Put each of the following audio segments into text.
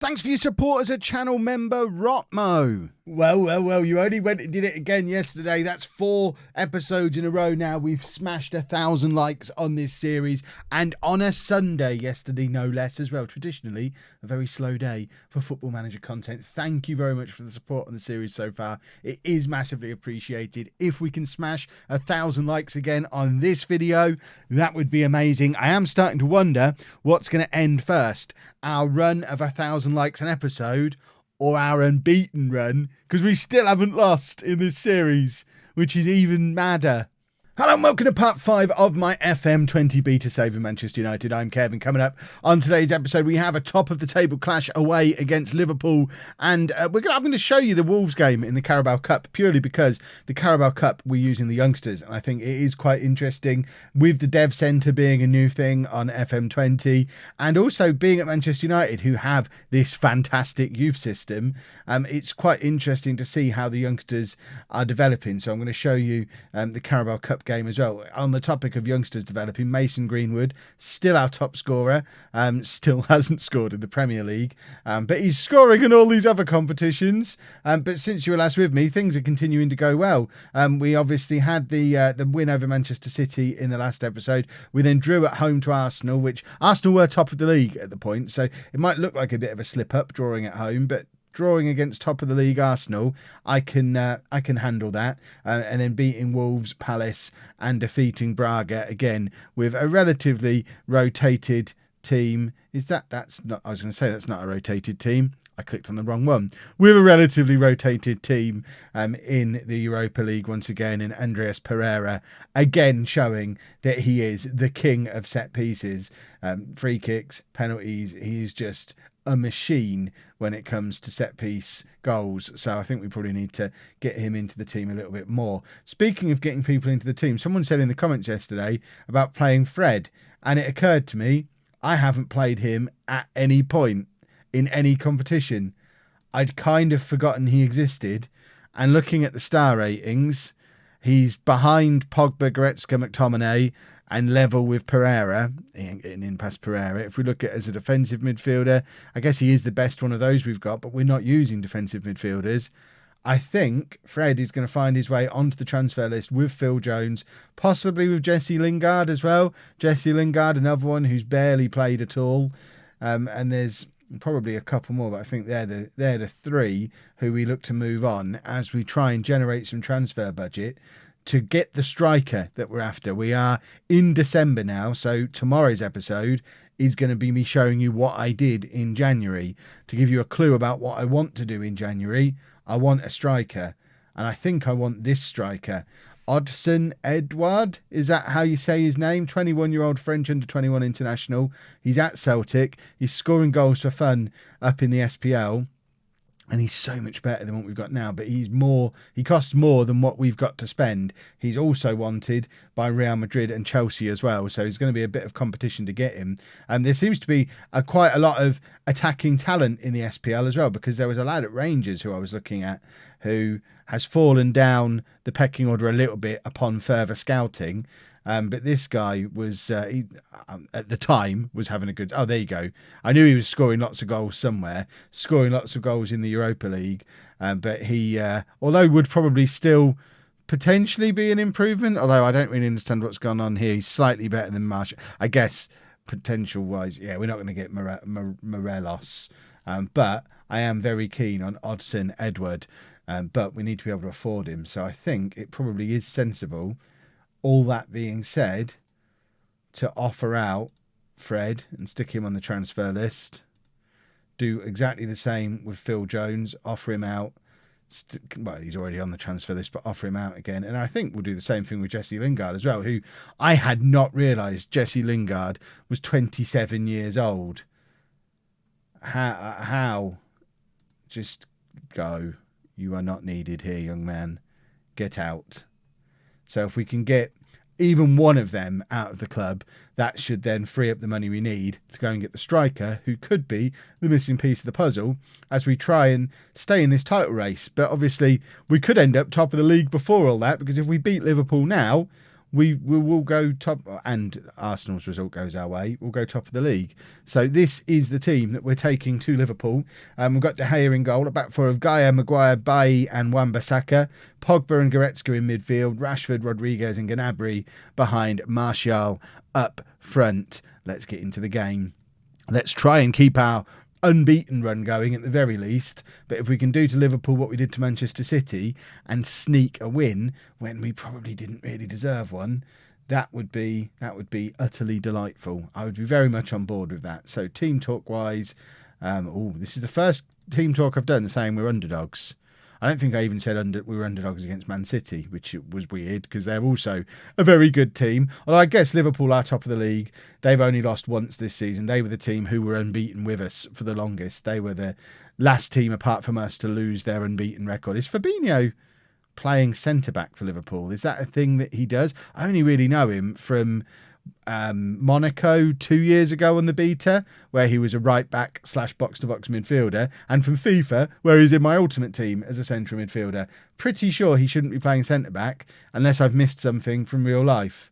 Thanks for your support as a channel member, Rotmo. Well, you only went and did it again yesterday. That's 4 episodes in a row now. We've smashed 1,000 likes on this series, and on a Sunday yesterday, no less as well. Traditionally, a very slow day for Football Manager content. Thank you very much for the support on the series so far. It is massively appreciated. If we can smash 1,000 likes again on this video, that would be amazing. I am starting to wonder what's going to end first. Our run of 1,000 likes an episode or our unbeaten run, because we still haven't lost in this series, which is even madder. Hello and welcome to part 5 of my FM20 beta save in Manchester United. I'm Kevin. Coming up on today's episode, we have a top of the table clash away against Liverpool, and I'm going to show you the Wolves game in the Carabao Cup, purely because the Carabao Cup we're using the youngsters, and I think it is quite interesting with the dev centre being a new thing on FM20, and also being at Manchester United, who have this fantastic youth system. It's quite interesting to see how the youngsters are developing. So I'm going to show you the Carabao Cup game as well. On the topic of youngsters developing, Mason Greenwood, still our top scorer, still hasn't scored in the Premier League, but he's scoring in all these other competitions. But since you were last with me, things are continuing to go well. We obviously had the win over Manchester City in the last episode. We then drew at home to Arsenal, which Arsenal were top of the league at the point, so it might look like a bit of a slip up drawing at home, but drawing against top of the league Arsenal, I can handle that, and then beating Wolves, Palace, and defeating Braga again with a relatively rotated team. That's not? I was going to say that's not a rotated team. I clicked on the wrong one. With a relatively rotated team in the Europa League once again, and Andreas Pereira again showing that he is the king of set pieces, free kicks, penalties. He's just a machine when it comes to set piece goals. So I think we probably need to get him into the team a little bit more. Speaking of getting people into the team, someone said in the comments yesterday about playing Fred, and it occurred to me, I haven't played him at any point in any competition. I'd kind of forgotten he existed, and looking at the star ratings, he's behind Pogba, Goretzka, McTominay, and level with Pereira. He ain't getting in past Pereira. If we look at it as a defensive midfielder, I guess he is the best one of those we've got, but we're not using defensive midfielders. I think Fred is going to find his way onto the transfer list with Phil Jones, possibly with Jesse Lingard as well. Jesse Lingard, another one who's barely played at all. And there's probably a couple more, but I think they're the 3 who we look to move on as we try and generate some transfer budget to get the striker that we're after. We are in December now, so tomorrow's episode is going to be me showing you what I did in January. To give you a clue about what I want to do in January, I want a striker, and I think I want this striker. Addison Edward, is that how you say his name? 21-year-old French under-21 international. He's at Celtic. He's scoring goals for fun up in the SPL. And he's so much better than what we've got now, but he costs more than what we've got to spend. He's also wanted by Real Madrid and Chelsea as well, so it's going to be a bit of competition to get him. And there seems to be quite a lot of attacking talent in the SPL as well, because there was a lad at Rangers who I was looking at who has fallen down the pecking order a little bit upon further scouting. But this guy was, at the time, was having a good... Oh, there you go. I knew he was scoring lots of goals somewhere, scoring lots of goals in the Europa League. But he, although would probably still potentially be an improvement, although I don't really understand what's gone on here. He's slightly better than Marshall. I guess, potential-wise, yeah, we're not going to get Morelos. But I am very keen on Addison Edward. But we need to be able to afford him. So I think it probably is sensible, all that being said, to offer out Fred and stick him on the transfer list. Do exactly the same with Phil Jones. Offer him out. Well, he's already on the transfer list, but offer him out again. And I think we'll do the same thing with Jesse Lingard as well, who I had not realised Jesse Lingard was 27 years old. How? Just go. You are not needed here, young man. Get out. So if we can get even one of them out of the club, that should then free up the money we need to go and get the striker, who could be the missing piece of the puzzle as we try and stay in this title race. But obviously we could end up top of the league before all that, because if we beat Liverpool now, we will go top, and Arsenal's result goes our way, we'll go top of the league. So this is the team that we're taking to Liverpool. We've got De Gea in goal, a back four of Gaia, Maguire, Bailly and Wan-Bissaka, Pogba and Goretzka in midfield, Rashford, Rodriguez and Gnabry behind, Martial up front. Let's get into the game. Let's try and keep our unbeaten run going at the very least, but if we can do to Liverpool what we did to Manchester City and sneak a win when we probably didn't really deserve one, that would be utterly delightful. I would be very much on board with that. So team talk wise, this is the first team talk I've done saying we're underdogs. I don't think I even said we were underdogs against Man City, which was weird because they're also a very good team. Although I guess Liverpool are top of the league. They've only lost once this season. They were the team who were unbeaten with us for the longest. They were the last team apart from us to lose their unbeaten record. Is Fabinho playing centre-back for Liverpool? Is that a thing that he does? I only really know him from Monaco 2 years ago on the beta, where he was a right back / box-to-box midfielder, and from FIFA, where he's in my ultimate team as a central midfielder. Pretty sure he shouldn't be playing centre-back unless I've missed something from real life.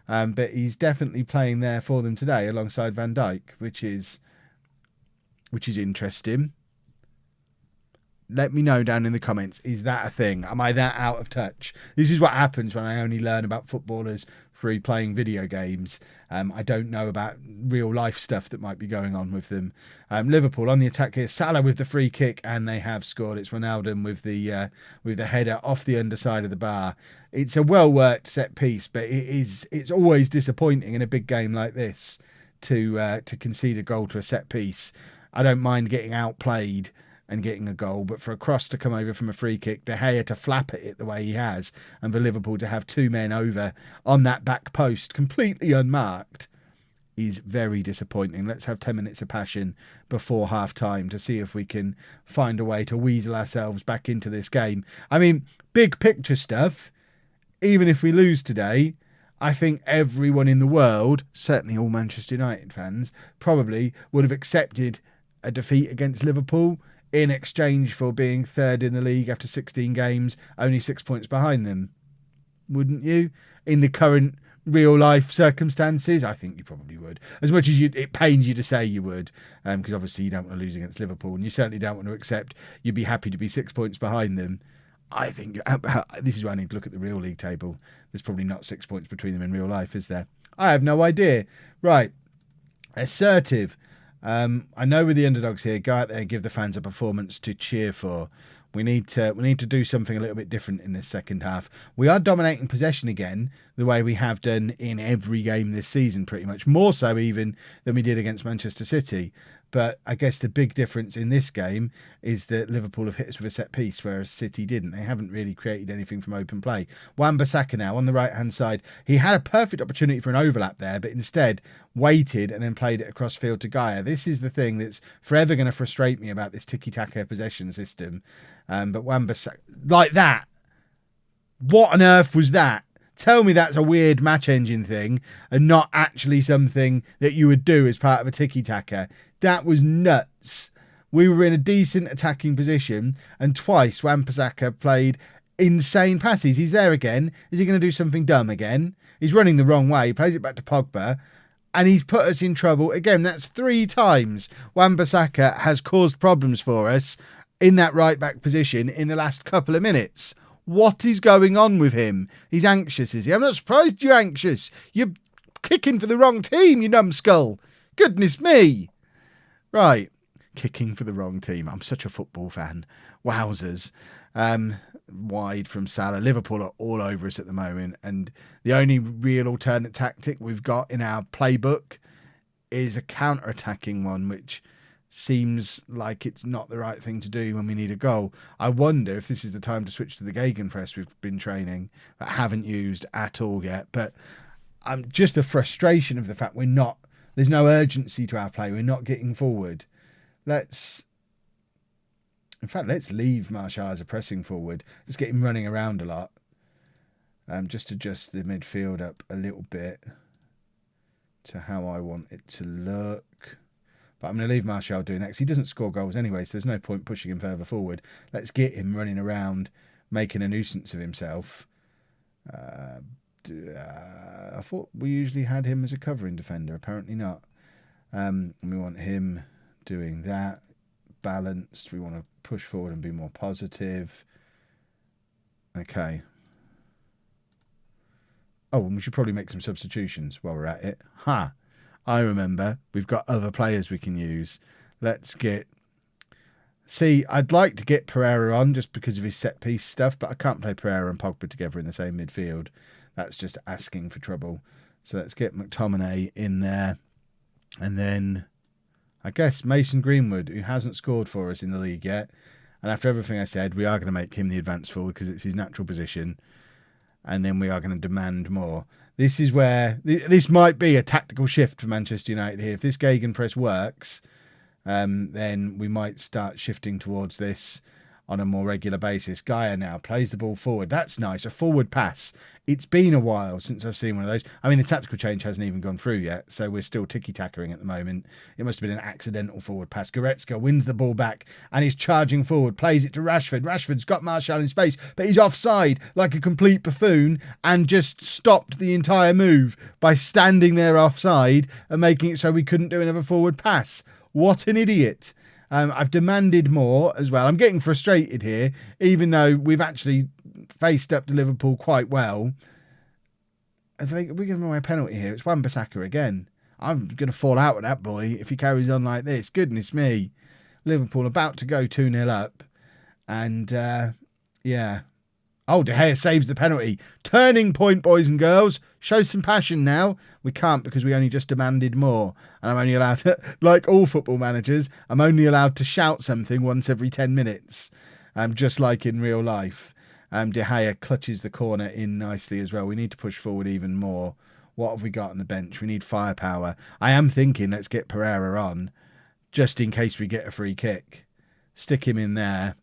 But he's definitely playing there for them today alongside Van Dijk, which is interesting. Let me know down in the comments, is that a thing? Am I that out of touch? This is what happens when I only learn about footballers through playing video games. I don't know about real life stuff that might be going on with them. Liverpool on the attack here. Salah with the free kick, and they have scored. It's Ronaldo with the header off the underside of the bar. It's a well-worked set piece, but it's always disappointing in a big game like this to concede a goal to a set piece. I don't mind getting outplayed and getting a goal, but for a cross to come over from a free kick, De Gea to flap at it the way he has, and for Liverpool to have two men over on that back post completely unmarked, is very disappointing. Let's have 10 minutes of passion before half-time to see if we can find a way to weasel ourselves back into this game. I mean, big picture stuff, even if we lose today, I think everyone in the world, certainly all Manchester United fans, probably would have accepted a defeat against Liverpool in exchange for being third in the league after 16 games, only 6 points behind them. Wouldn't you? In the current real-life circumstances, I think you probably would. As much as it pains you to say you would, because obviously you don't want to lose against Liverpool, and you certainly don't want to accept you'd be happy to be 6 points behind them. I think this is where I need to look at the real league table. There's probably not 6 points between them in real life, is there? I have no idea. Right. Assertive. I know we're the underdogs here. Go out there and give the fans a performance to cheer for. We need to do something a little bit different in this second half. We are dominating possession again, the way we have done in every game this season, pretty much. More so even than we did against Manchester City. But I guess the big difference in this game is that Liverpool have hit us with a set piece, whereas City didn't. They haven't really created anything from open play. Wan-Bissaka now on the right-hand side. He had a perfect opportunity for an overlap there, but instead waited and then played it across field to Gaia. This is the thing that's forever going to frustrate me about this tiki-taka possession system. But Wan-Bissaka, like that. What on earth was that? Tell me that's a weird match engine thing and not actually something that you would do as part of a tiki-taka. That was nuts. We were in a decent attacking position and twice Wan-Bissaka played insane passes. He's there again. Is he going to do something dumb again? He's running the wrong way. He plays it back to Pogba and he's put us in trouble. Again, that's 3 times Wan-Bissaka has caused problems for us in that right-back position in the last couple of minutes. What is going on with him? He's anxious, is he? I'm not surprised you're anxious. You're kicking for the wrong team, you numbskull. Goodness me. Right. Kicking for the wrong team. I'm such a football fan. Wowzers. Wide from Salah. Liverpool are all over us at the moment. And the only real alternate tactic we've got in our playbook is a counter-attacking one, which seems like it's not the right thing to do when we need a goal. I wonder if this is the time to switch to the gegenpress we've been training, but haven't used at all yet. But just the frustration of the fact there's no urgency to our play. We're not getting forward. Let's leave Martial as a pressing forward. Just get him running around a lot. Just adjust the midfield up a little bit to how I want it to look. But I'm going to leave Martial doing that because he doesn't score goals anyway, so there's no point pushing him further forward. Let's get him running around, making a nuisance of himself. I thought we usually had him as a covering defender. Apparently not. We want him doing that. Balanced. We want to push forward and be more positive. Okay. Oh, and we should probably make some substitutions while we're at it. I remember. We've got other players we can use. Let's get... See, I'd like to get Pereira on just because of his set-piece stuff, but I can't play Pereira and Pogba together in the same midfield. That's just asking for trouble. So let's get McTominay in there. And then, I guess, Mason Greenwood, who hasn't scored for us in the league yet. And after everything I said, we are going to make him the advanced forward because it's his natural position. And then we are going to demand more. This is where... This might be a tactical shift for Manchester United here. If this gegenpress works... then we might start shifting towards this on a more regular basis. Gaia now plays the ball forward. That's nice. A forward pass. It's been a while since I've seen one of those. I mean, the tactical change hasn't even gone through yet, so we're still ticky-tackering at the moment. It must have been an accidental forward pass. Goretzka wins the ball back and he's charging forward, plays it to Rashford. Rashford's got Martial in space, but he's offside like a complete buffoon and just stopped the entire move by standing there offside and making it so we couldn't do another forward pass. What an idiot. I've demanded more as well. I'm getting frustrated here, even though we've actually faced up to Liverpool quite well. I think we're giving away a penalty here. It's Wan-Bissaka again. I'm going to fall out with that boy if he carries on like this. Goodness me. Liverpool about to go 2-0 up. And, yeah. Oh, De Gea saves the penalty. Turning point, boys and girls. Show some passion now. We can't because we only just demanded more. And I'm only allowed to, like all football managers, I'm only allowed to shout something once every 10 minutes. Just like in real life. De Gea clutches the corner in nicely as well. We need to push forward even more. What have we got on the bench? We need firepower. I am thinking let's get Pereira on just in case we get a free kick. Stick him in there.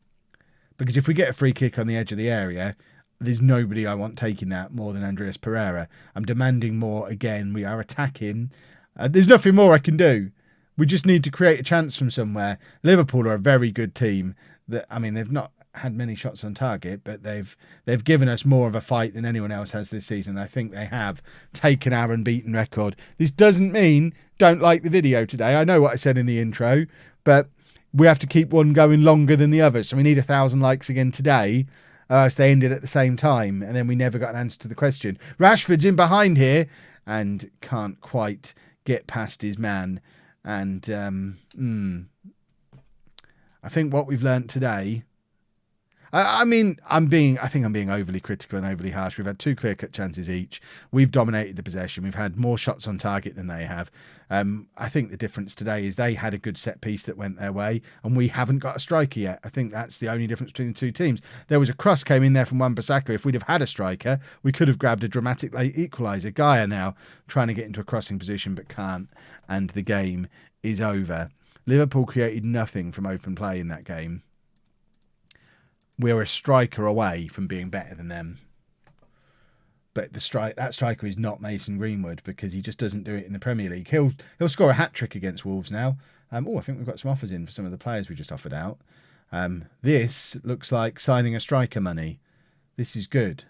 Because if we get a free kick on the edge of the area, there's nobody I want taking that more than Andreas Pereira. I'm demanding more again. We are attacking. There's nothing more I can do. We just need to create a chance from somewhere. Liverpool are a very good team. I mean, they've not had many shots on target, but they've given us more of a fight than anyone else has this season. I think they have taken our unbeaten record. This doesn't mean don't like the video today. I know what I said in the intro, but... we have to keep one going longer than the others. So we need 1,000 likes again today. Else they ended at the same time. And then we never got an answer to the question. Rashford's in behind here. And can't quite get past his man. And I think what we've learnt today... I think I'm being overly critical and overly harsh. We've had 2 clear-cut chances each. We've dominated the possession. We've had more shots on target than they have. I think the difference today is they had a good set piece that went their way, and we haven't got a striker yet. I think that's the only difference between the two teams. There was a cross came in there from Wan-Bissaka. If we'd have had a striker, we could have grabbed a dramatic late equaliser. Gaia now trying to get into a crossing position but can't, and the game is over. Liverpool created nothing from open play in that game. We're a striker away from being better than them. But that striker is not Mason Greenwood because he just doesn't do it in the Premier League. He'll score a hat-trick against Wolves now. I think we've got some offers in for some of the players we just offered out. This looks like signing a striker money. This is good.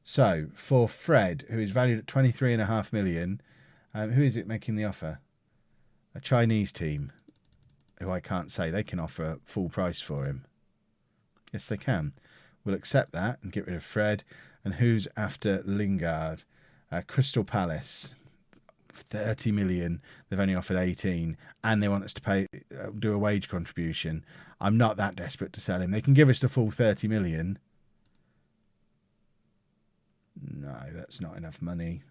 So, for Fred, who is valued at 23.5 million, who is it making the offer? A Chinese team, who I can't say. They can offer full price for him. Yes, they can. We'll accept that and get rid of Fred. And who's after Lingard? Crystal Palace, 30 million. They've only offered 18, and they want us to do a wage contribution. I'm not that desperate to sell him. They can give us the full 30 million. No, that's not enough money.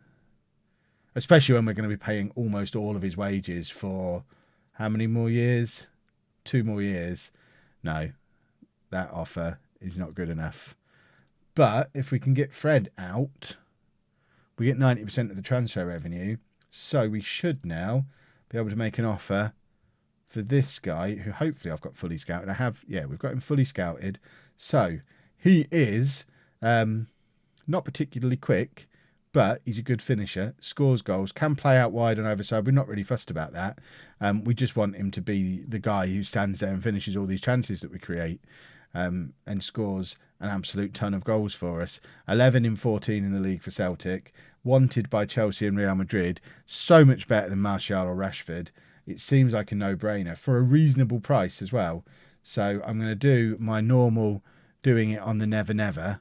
Especially when we're going to be paying almost all of his wages for how many more years? 2 more years. No. That offer is not good enough. But if we can get Fred out, we get 90% of the transfer revenue. So we should now be able to make an offer for this guy, who hopefully I've got fully scouted. We've got him fully scouted. So he is not particularly quick, but he's a good finisher, scores goals, can play out wide and over side. We're not really fussed about that. We just want him to be the guy who stands there and finishes all these chances that we create. And scores an absolute ton of goals for us. 11 in 14 in the league for Celtic. Wanted by Chelsea and Real Madrid. So much better than Martial or Rashford. It seems like a no-brainer for a reasonable price as well. So I'm going to do my normal doing it on the Never Never.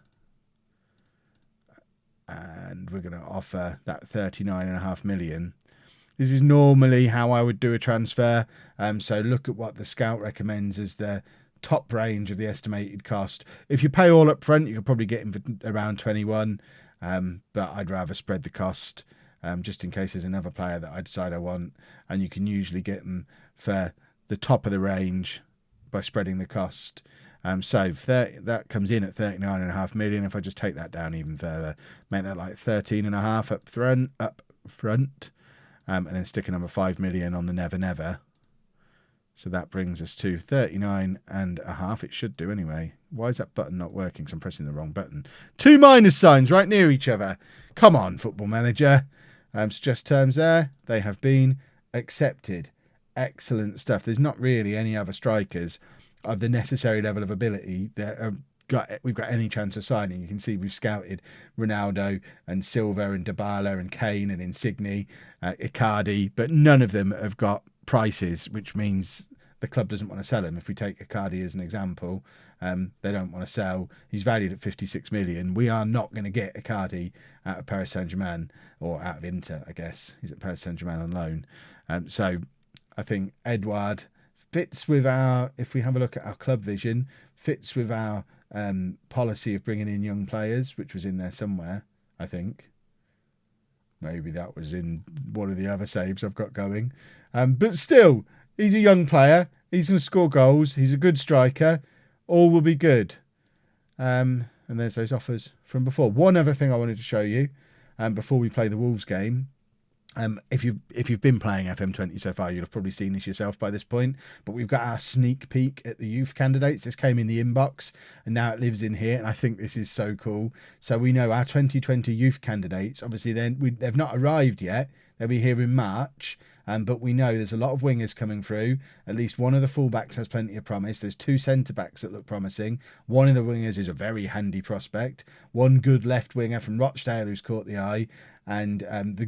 And we're going to offer that 39.5 million. This is normally how I would do a transfer. So look at what the scout recommends as the top range of the estimated cost. If you pay all up front, you could probably get him for around 21. But I'd rather spread the cost just in case there's another player that I decide I want. And you can usually get them for the top of the range by spreading the cost. So that comes in at 39.5 million. If I just take that down even further, make that like 13.5 up front, and then stick a number 5 million on the Never Never. So that brings us to 39.5. It should do anyway. Why is that button not working? Because I'm pressing the wrong button. 2 minus signs right near each other. Come on, Football Manager. Suggest terms there. They have been accepted. Excellent stuff. There's not really any other strikers of the necessary level of ability that we've got any chance of signing. You can see we've scouted Ronaldo and Silva and Dybala and Kane and Insigne, Icardi, but none of them have got prices, which means the club doesn't want to sell him. If we take Icardi as an example, they don't want to sell. He's valued at 56 million. We are not going to get Icardi out of Paris Saint-Germain, or out of Inter, I guess. He's at Paris Saint-Germain on loan. So I think Edward fits with our, if we have a look at our club vision, fits with our policy of bringing in young players, which was in there somewhere, I think. Maybe that was in one of the other saves I've got going. But still, he's a young player. He's going to score goals. He's a good striker. All will be good. And there's those offers from before. One other thing I wanted to show you before we play the Wolves game. If you've been playing FM20 so far, you'll have probably seen this yourself by this point. But we've got our sneak peek at the youth candidates. This came in the inbox, and now it lives in here. And I think this is so cool. So we know our 2020 youth candidates. Obviously, they've not arrived yet. They'll be here in March. But we know there's a lot of wingers coming through. At least one of the fullbacks has plenty of promise. There's 2 centre-backs that look promising. One of the wingers is a very handy prospect. One good left winger from Rochdale who's caught the eye. And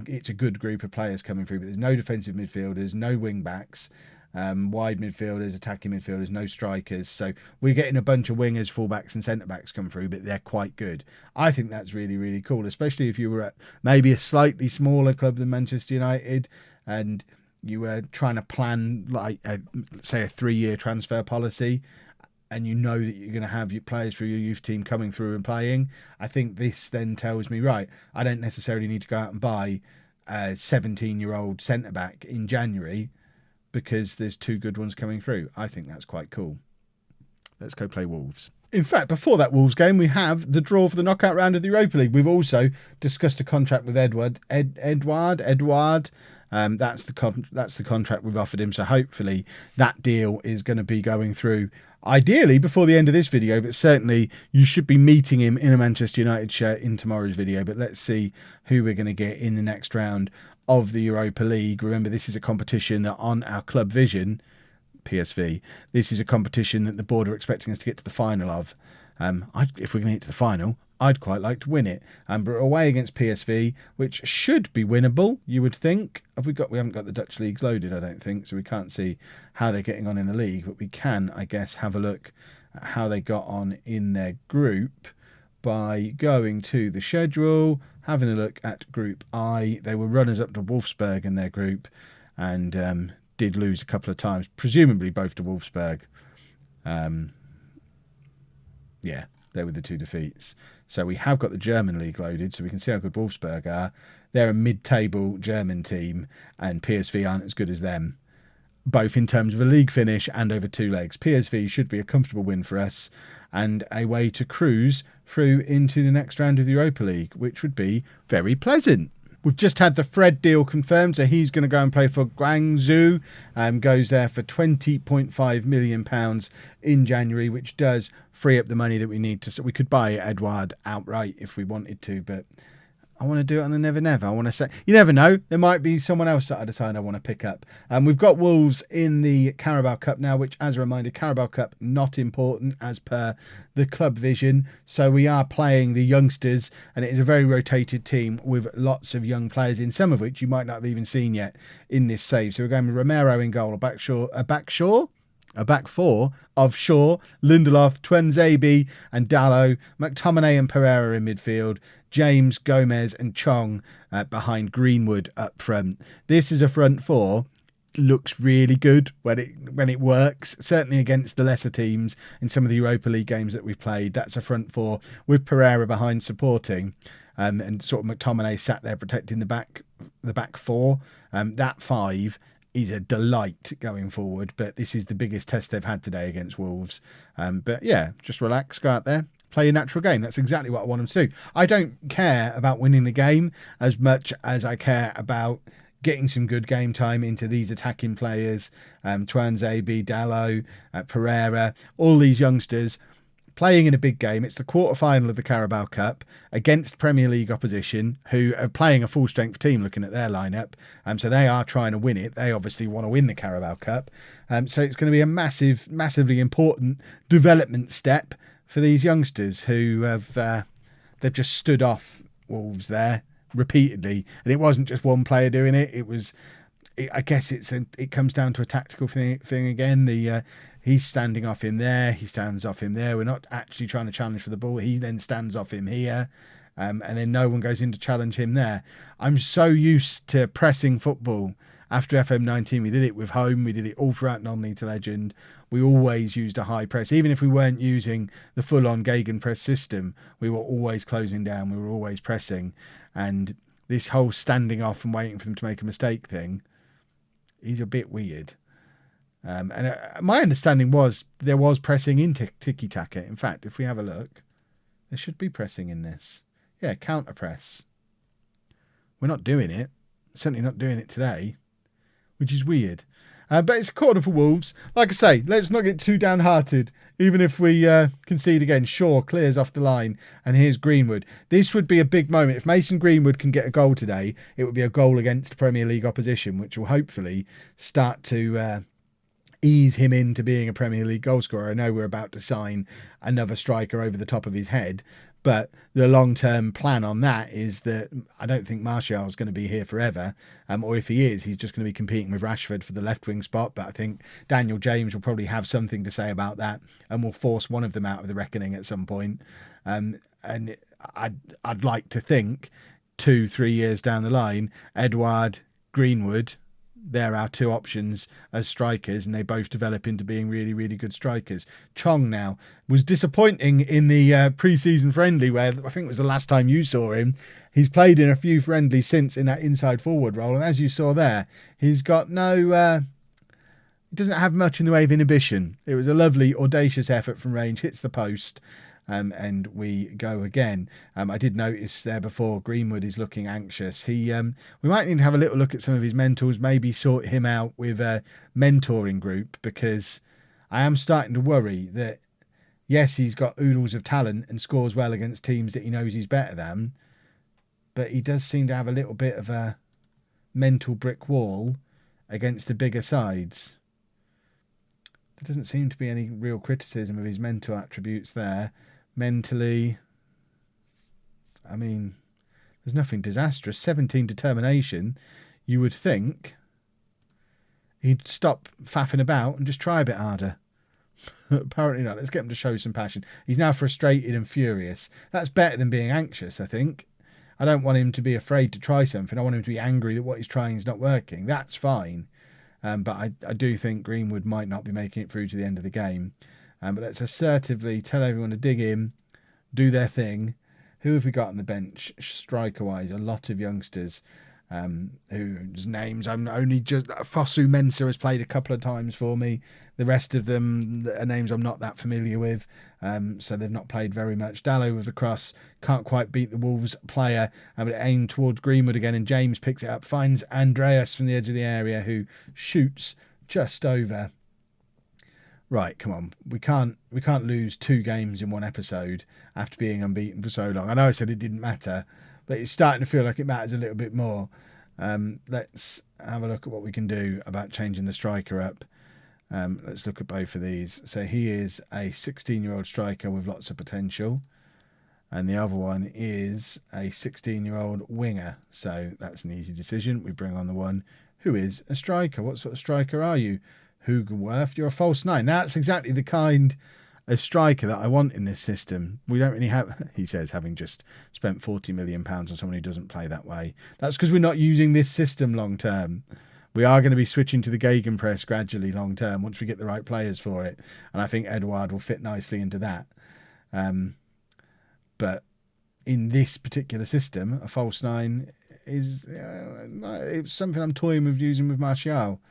it's a good group of players coming through. But there's no defensive midfielders, no wing-backs, wide midfielders, attacking midfielders, no strikers. So we're getting a bunch of wingers, fullbacks and centre-backs come through, but they're quite good. I think that's really, really cool, especially if you were at maybe a slightly smaller club than Manchester United, and you were trying to plan, like, say, a 3-year transfer policy, and you know that you're going to have your players for your youth team coming through and playing. I think this then tells me, right, I don't necessarily need to go out and buy a 17-year-old centre-back in January because there's 2 good ones coming through. I think that's quite cool. Let's go play Wolves. In fact, before that Wolves game, we have the draw for the knockout round of the Europa League. We've also discussed a contract with Edward. That's the contract we've offered him. So hopefully that deal is going to be going through, ideally before the end of this video, but certainly you should be meeting him in a Manchester United shirt in tomorrow's video. But let's see who we're going to get in the next round of the Europa League. Remember, this is a competition that on our club vision, PSV, this is a competition that the board are expecting us to get to the final of. If we're going to get to the final, I'd quite like to win it. But away against PSV, which should be winnable, you would think. We haven't got the Dutch leagues loaded, I don't think, so we can't see how they're getting on in the league. But we can, I guess, have a look at how they got on in their group by going to the schedule, having a look at Group I. They were runners up to Wolfsburg in their group, and did lose a couple of times, presumably both to Wolfsburg. Yeah, they were the 2 defeats. So we have got the German league loaded, so we can see how good Wolfsburg are. They're a mid-table German team, and PSV aren't as good as them, both in terms of a league finish and over 2 legs. PSV should be a comfortable win for us, and a way to cruise through into the next round of the Europa League, which would be very pleasant. We've just had the Fred deal confirmed, so he's going to go and play for Guangzhou. Goes there for £20.5 million in January, which does free up the money that we need to. So we could buy Edward outright if we wanted to, but I want to do it on the Never Never. I want to say, you never know, there might be someone else that I decide I want to pick up. We've got Wolves in the Carabao Cup now, which, as a reminder, Carabao Cup not important as per the club vision. So we are playing the youngsters, and it is a very rotated team with lots of young players in, some of which you might not have even seen yet in this save. So we're going with Romero in goal, a back four of Shaw, Lindelof, Tuanzebe and Dalot, McTominay and Pereira in midfield, James, Gomez and Chong behind Greenwood up front. This is a front four. Looks really good when it works, certainly against the lesser teams in some of the Europa League games that we've played. That's a front four with Pereira behind supporting, and sort of McTominay sat there protecting the back four. That five is a delight going forward, but this is the biggest test they've had today against Wolves. But yeah, just relax, go out there, play a natural game. That's exactly what I want them to do. I don't care about winning the game as much as I care about getting some good game time into these attacking players. Tuanzebe, Dalot, Pereira, all these youngsters playing in a big game. It's the quarter-final of the Carabao Cup against Premier League opposition, who are playing a full-strength team looking at their lineup. So they are trying to win it. They obviously want to win the Carabao Cup. So it's going to be a massively important development step for these youngsters who have they've just stood off Wolves there repeatedly. And it wasn't just one player doing it. I guess it comes down to a tactical thing again. He's standing off him there. He stands off him there. We're not actually trying to challenge for the ball. He then stands off him here. And then no one goes in to challenge him there. I'm so used to pressing football. After FM19, we did it with home. We did it all throughout non-league to legend. We always used a high press. Even if we weren't using the full-on Gegenpress system, we were always closing down. We were always pressing. And this whole standing off and waiting for them to make a mistake thing is a bit weird. And my understanding was there was pressing in tiki-taka. In fact, if we have a look, there should be pressing in this. Yeah, counter press. We're not doing it. Certainly not doing it today, which is weird. But it's a corner for Wolves. Like I say, let's not get too downhearted. Even if we concede again, Shaw clears off the line, and here's Greenwood. This would be a big moment. If Mason Greenwood can get a goal today, it would be a goal against Premier League opposition, which will hopefully start to ease him into being a Premier League goalscorer. I know we're about to sign another striker over the top of his head, but the long-term plan on that is that I don't think Martial is going to be here forever, or if he is, he's just going to be competing with Rashford for the left-wing spot. But I think Daniel James will probably have something to say about that and will force one of them out of the reckoning at some point. And I'd like to think 2-3 years down the line, Edward, Greenwood, they're our two options as strikers, and they both develop into being really, really good strikers. Chong now was disappointing in the pre-season friendly, where I think it was the last time you saw him. He's played in a few friendlies since in that inside forward role, and as you saw there, he's got he doesn't have much in the way of inhibition. It was a lovely, audacious effort from range, hits the post, and we go again. I did notice there before, Greenwood is looking anxious. We might need to have a little look at some of his mentals, maybe sort him out with a mentoring group, because I am starting to worry that, yes, he's got oodles of talent and scores well against teams that he knows he's better than, but he does seem to have a little bit of a mental brick wall against the bigger sides. There doesn't seem to be any real criticism of his mental attributes there. Mentally, I mean, there's nothing disastrous. 17 determination. You would think he'd stop faffing about and just try a bit harder. Apparently not. Let's get him to show some passion. He's now frustrated and furious. That's better than being anxious, I think. I don't want him to be afraid to try something. I want him to be angry that what he's trying is not working. That's fine. But I do think Greenwood might not be making it through to the end of the game. But let's assertively tell everyone to dig in, do their thing. Who have we got on the bench, striker-wise? A lot of youngsters whose names I'm only just... Fosu Mensah has played a couple of times for me. The rest of them are names I'm not that familiar with. So they've not played very much. Dalot with the cross. Can't quite beat the Wolves player. But it aimed towards Greenwood again, and James picks it up. Finds Andreas from the edge of the area, who shoots just over. Right, come on. We can't lose 2 games in one episode after being unbeaten for so long. I know I said it didn't matter, but it's starting to feel like it matters a little bit more. Let's have a look at what we can do about changing the striker up. Let's look at both of these. So he is a 16-year-old striker with lots of potential, and the other one is a 16-year-old winger. So that's an easy decision. We bring on the one who is a striker. What sort of striker are you? Hugenworth, you're a false 9. That's exactly the kind of striker that I want in this system. We don't really have, he says, having just spent £40 million on someone who doesn't play that way. That's because we're not using this system long term. We are going to be switching to the Gegenpress gradually long term once we get the right players for it. And I think Edward will fit nicely into that. But in this particular system, a false 9 is it's something I'm toying with using with Martial.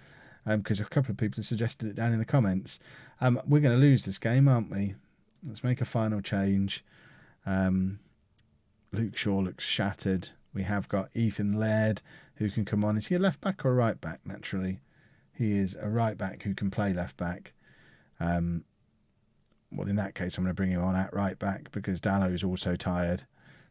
Because a couple of people have suggested it down in the comments. We're going to lose this game, aren't we? Let's make a final change. Luke Shaw looks shattered. We have got Ethan Laird, who can come on. Is he a left back or a right back, naturally? He is a right back who can play left back. Well, in that case, I'm going to bring him on at right back because Dallo is also tired.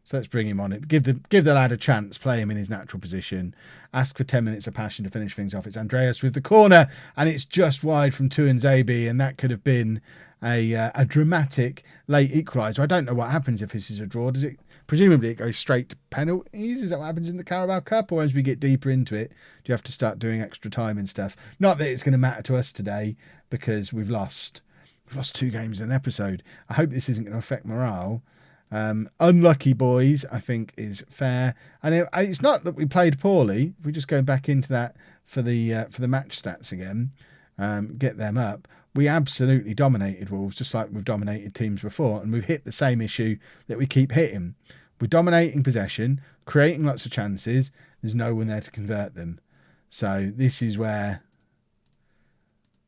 So let's bring him on. Give the lad a chance, play him in his natural position. Ask for 10 minutes of passion to finish things off. It's Andreas with the corner, and it's just wide from Tuanzebe, and that could have been a dramatic late equaliser. I don't know what happens if this is a draw. Does it? Presumably it goes straight to penalties. Is that what happens in the Carabao Cup? Or as we get deeper into it, do you have to start doing extra time and stuff? Not that it's going to matter to us today because we've lost 2 games in an episode. I hope this isn't going to affect morale. Unlucky boys, I think, is fair, and it's not that we played poorly. If we just go back into that for the match stats again, get them up. We absolutely dominated Wolves, just like we've dominated teams before, and we've hit the same issue that we keep hitting. We're dominating possession, creating lots of chances. There's no one there to convert them. So this is where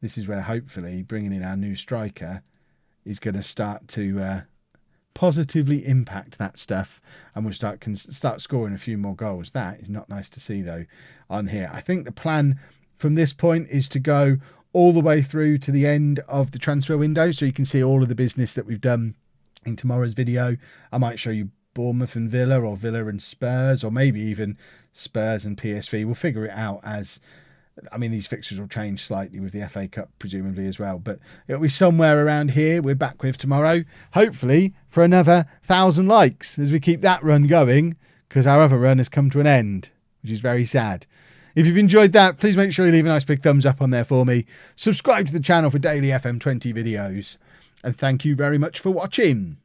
hopefully bringing in our new striker is going to start to positively impact that stuff, and we'll start scoring a few more goals. That is not nice to see though on here. I think the plan from this point is to go all the way through to the end of the transfer window, so you can see all of the business that we've done in tomorrow's video. I might show you Bournemouth and Villa, or Villa and Spurs, or maybe even Spurs and PSV. We'll figure it out as, I mean, these fixtures will change slightly with the FA Cup presumably as well, but it'll be somewhere around here we're back with tomorrow, hopefully for another 1,000 likes as we keep that run going, because our other run has come to an end, which is very sad. If you've enjoyed that, please make sure you leave a nice big thumbs up on there for me. Subscribe to the channel for daily FM20 videos, and thank you very much for watching.